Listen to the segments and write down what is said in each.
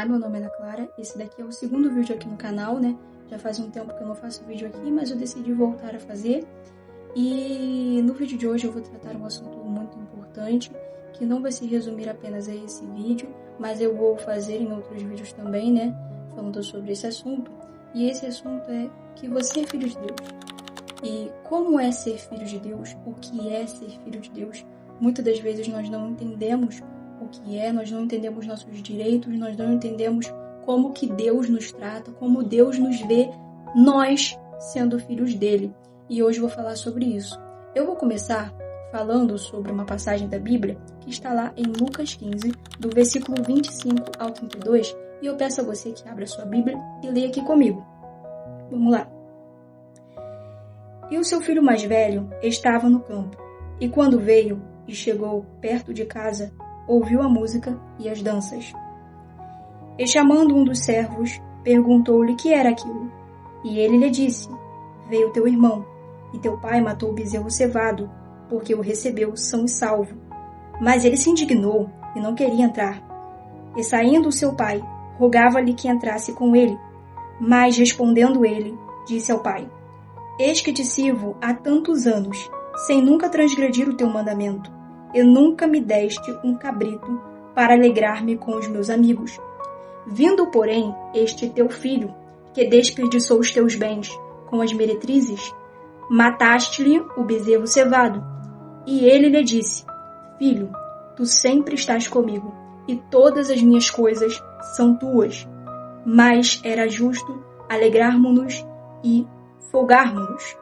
meu nome é Ana Clara, esse daqui é o segundo vídeo aqui no canal, né? Já faz um tempo que eu não faço vídeo aqui, mas eu decidi voltar a fazer. E no vídeo de hoje eu vou tratar um assunto muito importante, que não vai se resumir apenas a esse vídeo, mas eu vou fazer em outros vídeos também, né? Falando sobre esse assunto. E esse assunto é que você é filho de Deus. E como é ser filho de Deus? O que é ser filho de Deus? Muitas das vezes nós não entendemos o que é, nós não entendemos nossos direitos, nós não entendemos como que Deus nos trata, como Deus nos vê, nós sendo filhos dele. E hoje eu vou falar sobre isso. Eu vou começar falando sobre uma passagem da Bíblia que está lá em Lucas 15, do versículo 25 ao 32, e eu peço a você que abra sua Bíblia e leia aqui comigo. Vamos lá. E o seu filho mais velho estava no campo, e quando veio e chegou perto de casa, ouviu a música e as danças. E chamando um dos servos, perguntou-lhe que era aquilo. E ele lhe disse: veio teu irmão, e teu pai matou o bezerro cevado, porque o recebeu são e salvo. Mas ele se indignou e não queria entrar. E saindo o seu pai, rogava-lhe que entrasse com ele. Mas respondendo ele, disse ao pai: eis que te sirvo há tantos anos, sem nunca transgredir o teu mandamento, e nunca me deste um cabrito para alegrar-me com os meus amigos. Vindo, porém, este teu filho, que desperdiçou os teus bens com as meretrizes, mataste-lhe o bezerro cevado. E ele lhe disse: filho, tu sempre estás comigo, e todas as minhas coisas são tuas. Mas era justo alegrarmos-nos e folgarmos-nos,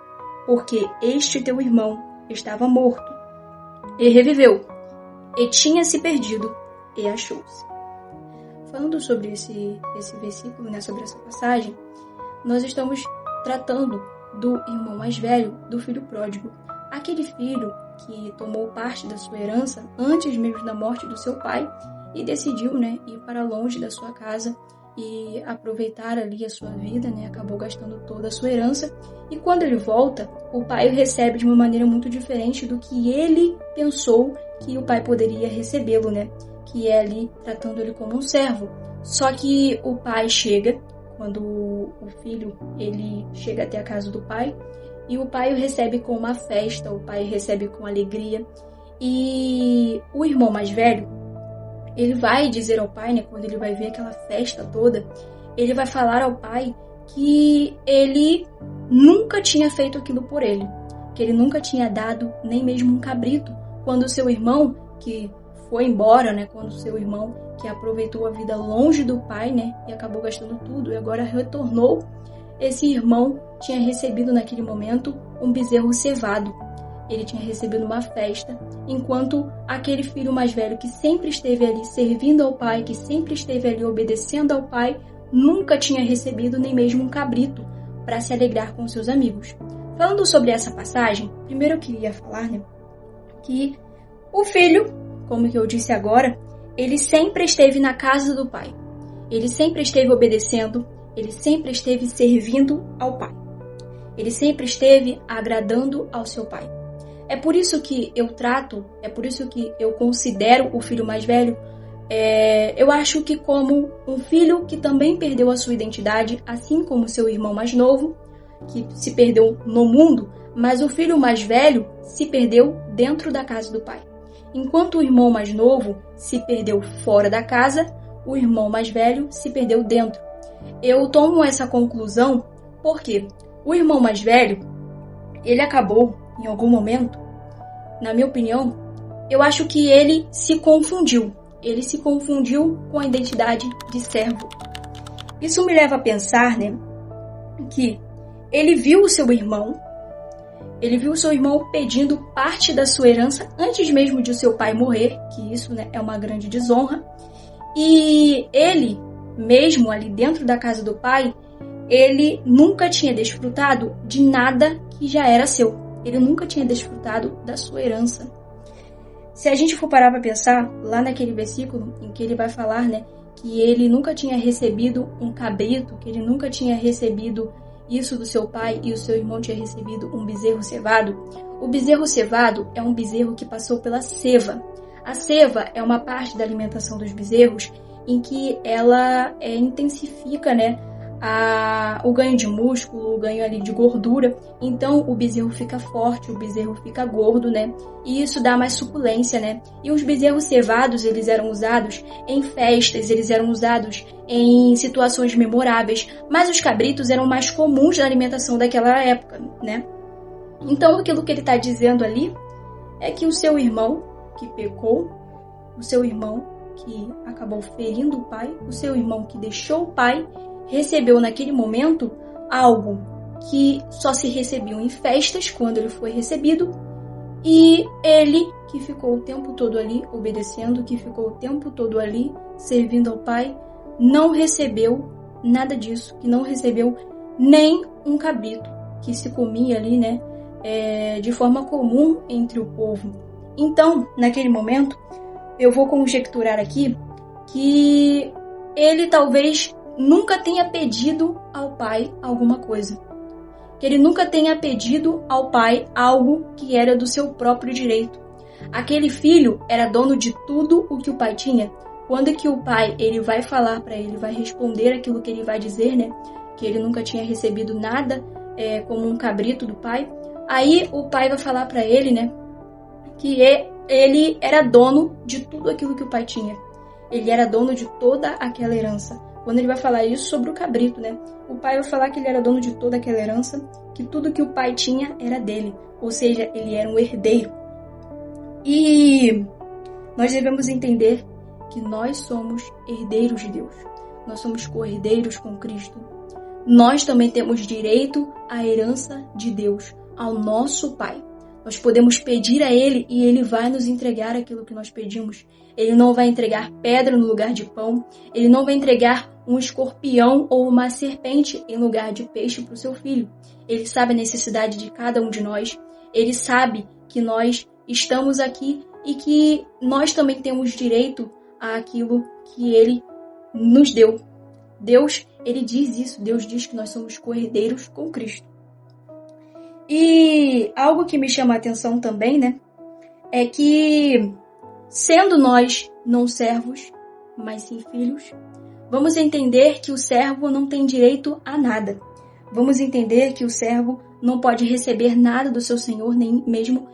porque este teu irmão estava morto e reviveu, e tinha se perdido e achou-se. Falando sobre esse versículo, né, sobre essa passagem, nós estamos tratando do irmão mais velho, do filho pródigo. Aquele filho que tomou parte da sua herança antes mesmo da morte do seu pai e decidiu, né, ir para longe da sua casa e aproveitar ali a sua vida, né, acabou gastando toda a sua herança. E quando ele volta, o pai o recebe de uma maneira muito diferente do que ele pensou que o pai poderia recebê-lo, né, que é ali tratando ele como um servo. Só que o pai chega, quando o filho ele chega até a casa do pai, e o pai o recebe com uma festa, o pai o recebe com alegria. E o irmão mais velho, ele vai dizer ao pai, né, quando ele vai ver aquela festa toda, ele vai falar ao pai que ele nunca tinha feito aquilo por ele, que ele nunca tinha dado nem mesmo um cabrito, quando o seu irmão, que foi embora, né, quando o seu irmão, que aproveitou a vida longe do pai, né, e acabou gastando tudo, e agora retornou, esse irmão tinha recebido naquele momento um bezerro cevado. Ele tinha recebido uma festa, enquanto aquele filho mais velho que sempre esteve ali servindo ao pai, que sempre esteve ali obedecendo ao pai, nunca tinha recebido nem mesmo um cabrito para se alegrar com seus amigos. Falando sobre essa passagem, primeiro eu queria falar, né, que o filho, como que eu disse agora, ele sempre esteve na casa do pai. Ele sempre esteve obedecendo, ele sempre esteve servindo ao pai. Ele sempre esteve agradando ao seu pai. É por isso que eu trato, é por isso que eu considero o filho mais velho, eu acho que como um filho que também perdeu a sua identidade, assim como seu irmão mais novo, que se perdeu no mundo, mas o filho mais velho se perdeu dentro da casa do pai. Enquanto o irmão mais novo se perdeu fora da casa, o irmão mais velho se perdeu dentro. Eu tomo essa conclusão porque o irmão mais velho, ele acabou, em algum momento, na minha opinião, eu acho que ele se confundiu. Ele se confundiu com a identidade de servo. Isso me leva a pensar, né, que ele viu o seu irmão pedindo parte da sua herança antes mesmo de o seu pai morrer, que isso, né, é uma grande desonra. E ele, mesmo ali dentro da casa do pai, ele nunca tinha desfrutado de nada que já era seu. Ele nunca tinha desfrutado da sua herança. Se a gente for parar para pensar, lá naquele versículo em que ele vai falar, né, que ele nunca tinha recebido um cabrito, que ele nunca tinha recebido isso do seu pai e o seu irmão tinha recebido um bezerro cevado. O bezerro cevado é um bezerro que passou pela ceva. A ceva é uma parte da alimentação dos bezerros em que ela intensifica, né, o ganho de músculo, o ganho ali de gordura. Então o bezerro fica forte, o bezerro fica gordo, né? E isso dá mais suculência, né? E os bezerros cevados, eles eram usados em festas, eles eram usados em situações memoráveis, mas os cabritos eram mais comuns na alimentação daquela época, né? Então aquilo que ele está dizendo ali é que o seu irmão que pecou, o seu irmão que acabou ferindo o pai, o seu irmão que deixou o pai, recebeu naquele momento algo que só se recebeu em festas, quando ele foi recebido, e ele, que ficou o tempo todo ali obedecendo, que ficou o tempo todo ali servindo ao pai, não recebeu nada disso, que não recebeu nem um cabrito, que se comia ali, né, de forma comum entre o povo. Então, naquele momento, eu vou conjecturar aqui que ele talvez nunca tenha pedido ao pai alguma coisa. Que ele nunca tenha pedido ao pai algo que era do seu próprio direito. Aquele filho era dono de tudo o que o pai tinha. Quando que o pai ele vai falar para ele, vai responder aquilo que ele vai dizer, né? Que ele nunca tinha recebido nada como um cabrito do pai. Aí o pai vai falar para ele, né? Que ele era dono de tudo aquilo que o pai tinha. Ele era dono de toda aquela herança. Quando ele vai falar isso sobre o cabrito, né? O pai vai falar que ele era dono de toda aquela herança, que tudo que o pai tinha era dele. Ou seja, ele era um herdeiro. E nós devemos entender que nós somos herdeiros de Deus. Nós somos co-herdeiros com Cristo. Nós também temos direito à herança de Deus, ao nosso Pai. Nós podemos pedir a Ele e Ele vai nos entregar aquilo que nós pedimos. Ele não vai entregar pedra no lugar de pão. Ele não vai entregar um escorpião ou uma serpente em lugar de peixe para o seu filho. Ele sabe a necessidade de cada um de nós. Ele sabe que nós estamos aqui e que nós também temos direito àquilo que Ele nos deu. Deus, Ele diz isso. Deus diz que nós somos co-herdeiros com Cristo. E algo que me chama a atenção também, né, é que, sendo nós não servos, mas sim filhos, vamos entender que o servo não tem direito a nada. Vamos entender que o servo não pode receber nada do seu senhor, nem mesmo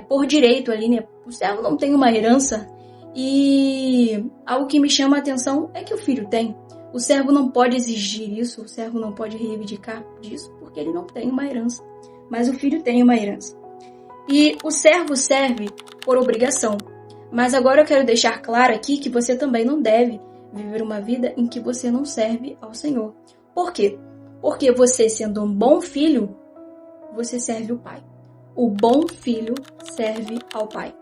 por direito ali, né? O servo não tem uma herança. E algo que me chama a atenção é que o filho tem. O servo não pode exigir isso, o servo não pode reivindicar disso, porque ele não tem uma herança. Mas o filho tem uma herança. E o servo serve por obrigação. Mas agora eu quero deixar claro aqui que você também não deve viver uma vida em que você não serve ao Senhor. Por quê? Porque você, sendo um bom filho, você serve o Pai. O bom filho serve ao Pai.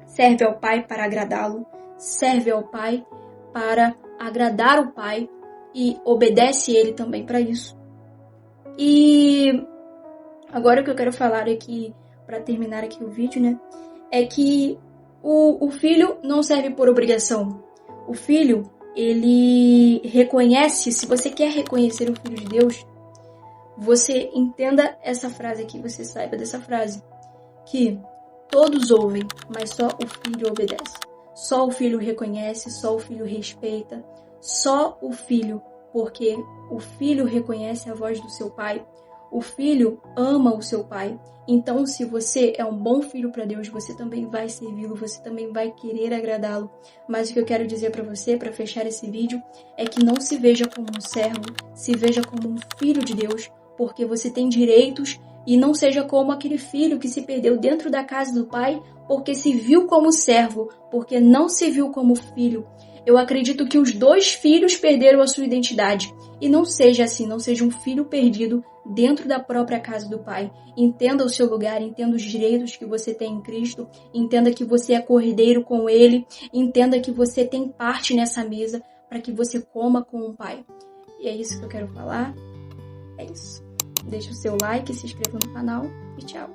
Serve ao Pai para agradá-lo, serve ao Pai para agradar o Pai e obedece Ele também para isso. E agora o que eu quero falar aqui, para terminar aqui o vídeo, né, é que o filho não serve por obrigação. O filho, ele reconhece, se você quer reconhecer o Filho de Deus, você entenda essa frase aqui, você saiba dessa frase, que todos ouvem, mas só o filho obedece. Só o filho reconhece, só o filho respeita, só o filho, porque o filho reconhece a voz do seu pai, o filho ama o seu pai. Então, se você é um bom filho para Deus, você também vai servi-lo, você também vai querer agradá-lo. Mas o que eu quero dizer para você, para fechar esse vídeo, é que não se veja como um servo, se veja como um filho de Deus, porque você tem direitos, e não seja como aquele filho que se perdeu dentro da casa do pai, porque se viu como servo, porque não se viu como filho. Eu acredito que os dois filhos perderam a sua identidade. E não seja assim, não seja um filho perdido dentro da própria casa do Pai. Entenda o seu lugar, entenda os direitos que você tem em Cristo, entenda que você é cordeiro com Ele, entenda que você tem parte nessa mesa para que você coma com o Pai. E é isso que eu quero falar. É isso. Deixe o seu like, se inscreva no canal e tchau.